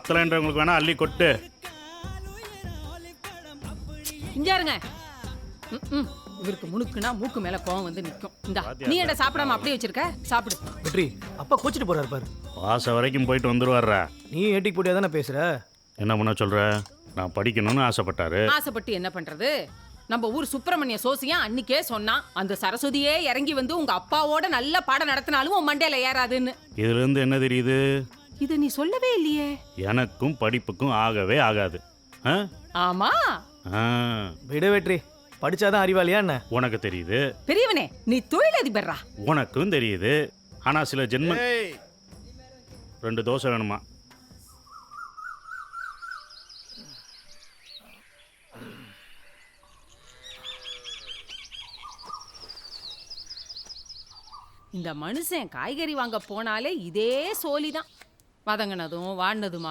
பத்தலைன்றவங்களுக்கு வேணா அள்ளி கொட்டு. இஞ்சாருங்க. இவருக்கு முணுக்குனா மூக்கு மேல கோவம் வந்து நிக்கும். இந்தா நீ என்ன சாப்பிடாம அப்படியே வச்சிருக்க? சாப்பிடு. வெற்றி அப்பா கோச்சிட்டு போறாரு பாரு. வாச வரைக்கும் போயிட்டு வந்துருவாரா? நீ ஏட்டிக்கு போட்டியா தானே பேசுற? என்ன பண்ண சொல்ற? நான் படிக்கணும்னு ஆசைப்பட்டாரு. ஆசைப்பட்டு என்ன பண்றது? நம்ம ஊர் சுப்பிரமணிய சோசியம் அன்னிக்கே சொன்னான், அந்த சரஸ்வதியே இறங்கி வந்து உங்க அப்பாவோட நல்ல பாடம் நடத்தினாலும் உன் மண்டையில ஏறாதுன்னு. இதுல இருந்து என்ன தெரியுது? இத நீ சொல்லவே இல்லையே. எனக்கும் படிப்புக்கும் ஆகவே ஆகாது. ஆ? ஆமா. ஆ. விட வெற்றி, படிச்சாதான் அறிவாளியா என்ன? உனக்கு தெரியுது. பெரியவனே நீ தொழிலதிபர்ரா. உனக்கும் தெரியுது. ஆனா சில ஜென்ம 2 தோசை வேணுமா? இந்த மனுஷன் காய்கறி வாங்க போனாலே இதே சோலிதான். வதங்கினதும் வாடினதுமா